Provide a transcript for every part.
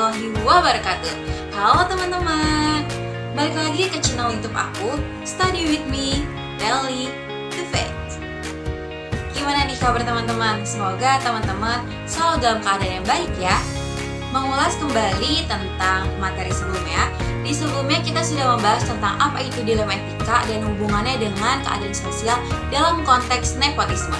warahmatullahi wabarakatuh. Halo teman-teman, balik lagi ke channel YouTube aku, Study With Me, Daily to Faith. Gimana nih kabar teman-teman? Semoga teman-teman selalu dalam keadaan yang baik ya. Mengulas kembali tentang materi sebelumnya. Di sebelumnya kita sudah membahas tentang apa itu dilema etika dan hubungannya dengan keadilan sosial dalam konteks nepotisme.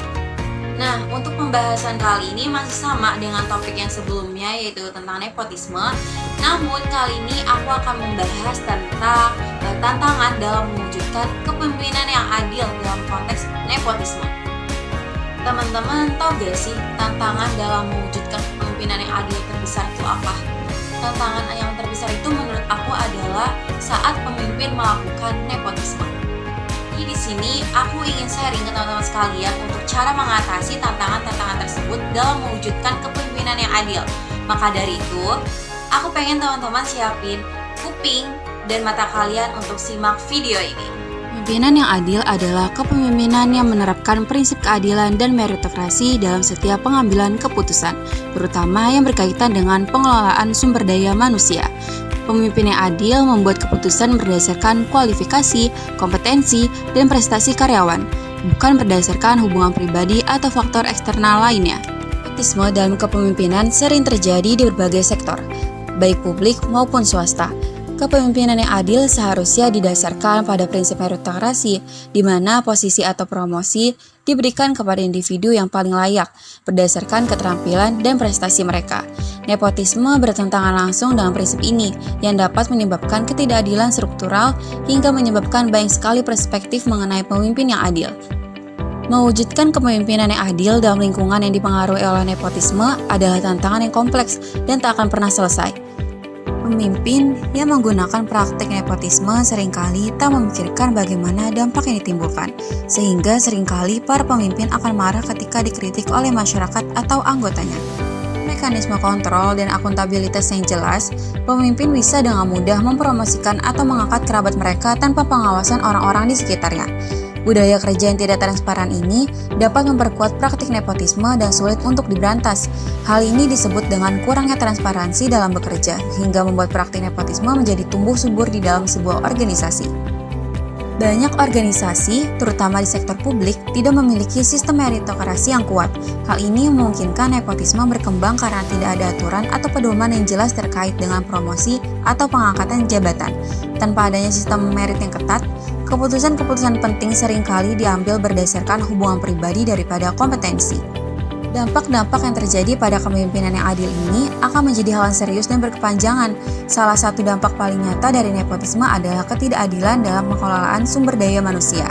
Nah, untuk pembahasan kali ini masih sama dengan topik yang sebelumnya, yaitu tentang nepotisme. Namun kali ini aku akan membahas tentang tantangan dalam mewujudkan kepemimpinan yang adil dalam konteks nepotisme. Teman-teman tahu gak sih tantangan dalam mewujudkan kepemimpinan yang adil terbesar itu apa? Tantangan yang terbesar itu menurut aku adalah saat pemimpin melakukan nepotisme. Di sini aku ingin sharing ke teman-teman sekalian untuk cara mengatasi tantangan-tantangan tersebut dalam mewujudkan kepemimpinan yang adil. Maka dari itu, aku pengen teman-teman siapin kuping dan mata kalian untuk simak video ini. Kepemimpinan yang adil adalah kepemimpinan yang menerapkan prinsip keadilan dan meritokrasi dalam setiap pengambilan keputusan, terutama yang berkaitan dengan pengelolaan sumber daya manusia. Pemimpin yang adil membuat keputusan berdasarkan kualifikasi, kompetensi, dan prestasi karyawan, bukan berdasarkan hubungan pribadi atau faktor eksternal lainnya. Nepotisme dalam kepemimpinan sering terjadi di berbagai sektor, baik publik maupun swasta. Kepemimpinan yang adil seharusnya didasarkan pada prinsip meritokrasi, di mana posisi atau promosi diberikan kepada individu yang paling layak berdasarkan keterampilan dan prestasi mereka. Nepotisme bertentangan langsung dengan prinsip ini yang dapat menyebabkan ketidakadilan struktural hingga menyebabkan banyak sekali perspektif mengenai pemimpin yang adil. Mewujudkan kepemimpinan yang adil dalam lingkungan yang dipengaruhi oleh nepotisme adalah tantangan yang kompleks dan tak akan pernah selesai. Pemimpin yang menggunakan praktik nepotisme seringkali tak memikirkan bagaimana dampak yang ditimbulkan, sehingga seringkali para pemimpin akan marah ketika dikritik oleh masyarakat atau anggotanya. Mekanisme kontrol dan akuntabilitas yang jelas, pemimpin bisa dengan mudah mempromosikan atau mengangkat kerabat mereka tanpa pengawasan orang-orang di sekitarnya. Budaya kerja yang tidak transparan ini dapat memperkuat praktik nepotisme dan sulit untuk diberantas. Hal ini disebut dengan kurangnya transparansi dalam bekerja, hingga membuat praktik nepotisme menjadi tumbuh subur di dalam sebuah organisasi. Banyak organisasi, terutama di sektor publik, tidak memiliki sistem meritokrasi yang kuat. Hal ini memungkinkan nepotisme berkembang karena tidak ada aturan atau pedoman yang jelas terkait dengan promosi atau pengangkatan jabatan. Tanpa adanya sistem merit yang ketat, keputusan-keputusan penting seringkali diambil berdasarkan hubungan pribadi daripada kompetensi. Dampak-dampak yang terjadi pada kepemimpinan yang adil ini akan menjadi hal yang serius dan berkepanjangan. Salah satu dampak paling nyata dari nepotisme adalah ketidakadilan dalam pengelolaan sumber daya manusia.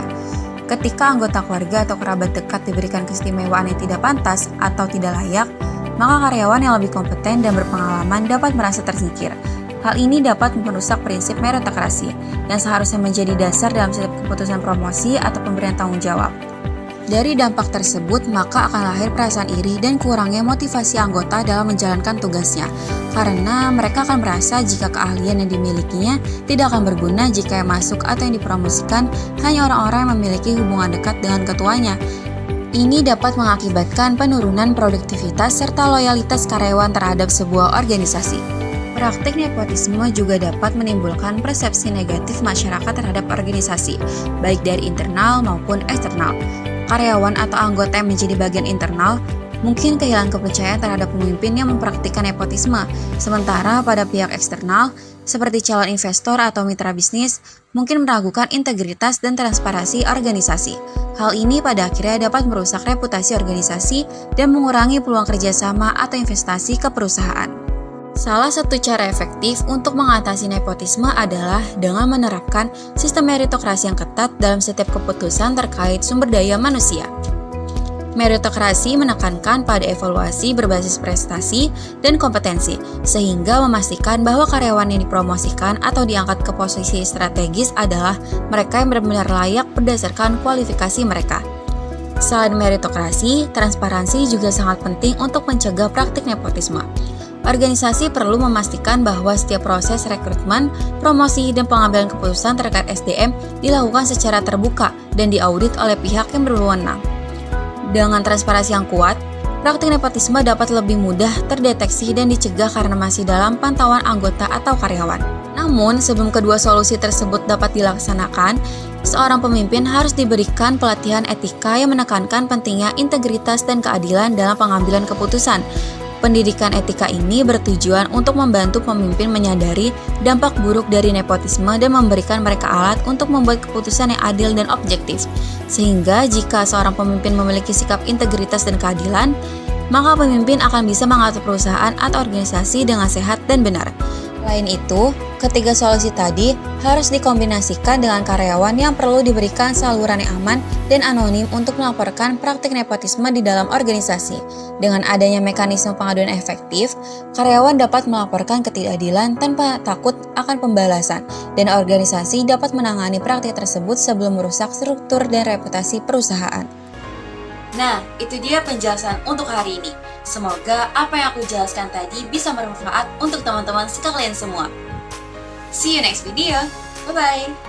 Ketika anggota keluarga atau kerabat dekat diberikan keistimewaan yang tidak pantas atau tidak layak, maka karyawan yang lebih kompeten dan berpengalaman dapat merasa tersingkir. Hal ini dapat merusak prinsip meritokrasi yang seharusnya menjadi dasar dalam setiap keputusan promosi atau pemberian tanggung jawab. Dari dampak tersebut, maka akan lahir perasaan iri dan kurangnya motivasi anggota dalam menjalankan tugasnya, karena mereka akan merasa jika keahlian yang dimilikinya tidak akan berguna jika yang masuk atau yang dipromosikan hanya orang-orang yang memiliki hubungan dekat dengan ketuanya. Ini dapat mengakibatkan penurunan produktivitas serta loyalitas karyawan terhadap sebuah organisasi. Praktik nepotisme juga dapat menimbulkan persepsi negatif masyarakat terhadap organisasi, baik dari internal maupun eksternal. Karyawan atau anggota yang menjadi bagian internal mungkin kehilangan kepercayaan terhadap pemimpin yang mempraktikkan nepotisme, sementara pada pihak eksternal, seperti calon investor atau mitra bisnis, mungkin meragukan integritas dan transparansi organisasi. Hal ini pada akhirnya dapat merusak reputasi organisasi dan mengurangi peluang kerjasama atau investasi ke perusahaan. Salah satu cara efektif untuk mengatasi nepotisme adalah dengan menerapkan sistem meritokrasi yang ketat dalam setiap keputusan terkait sumber daya manusia. Meritokrasi menekankan pada evaluasi berbasis prestasi dan kompetensi, sehingga memastikan bahwa karyawan yang dipromosikan atau diangkat ke posisi strategis adalah mereka yang benar-benar layak berdasarkan kualifikasi mereka. Selain meritokrasi, transparansi juga sangat penting untuk mencegah praktik nepotisme. Organisasi perlu memastikan bahwa setiap proses rekrutmen, promosi, dan pengambilan keputusan terkait SDM dilakukan secara terbuka dan diaudit oleh pihak yang berwenang. Dengan transparansi yang kuat, praktik nepotisme dapat lebih mudah terdeteksi dan dicegah karena masih dalam pantauan anggota atau karyawan. Namun, sebelum kedua solusi tersebut dapat dilaksanakan, seorang pemimpin harus diberikan pelatihan etika yang menekankan pentingnya integritas dan keadilan dalam pengambilan keputusan. Pendidikan etika ini bertujuan untuk membantu pemimpin menyadari dampak buruk dari nepotisme dan memberikan mereka alat untuk membuat keputusan yang adil dan objektif. Sehingga jika seorang pemimpin memiliki sikap integritas dan keadilan, maka pemimpin akan bisa mengatur perusahaan atau organisasi dengan sehat dan benar. Selain itu, ketiga solusi tadi harus dikombinasikan dengan karyawan yang perlu diberikan saluran yang aman dan anonim untuk melaporkan praktik nepotisme di dalam organisasi. Dengan adanya mekanisme pengaduan efektif, karyawan dapat melaporkan ketidakadilan tanpa takut akan pembalasan, dan organisasi dapat menangani praktik tersebut sebelum merusak struktur dan reputasi perusahaan. Nah, itu dia penjelasan untuk hari ini. Semoga apa yang aku jelaskan tadi bisa bermanfaat untuk teman-teman sekalian semua. See you next video. Bye-bye.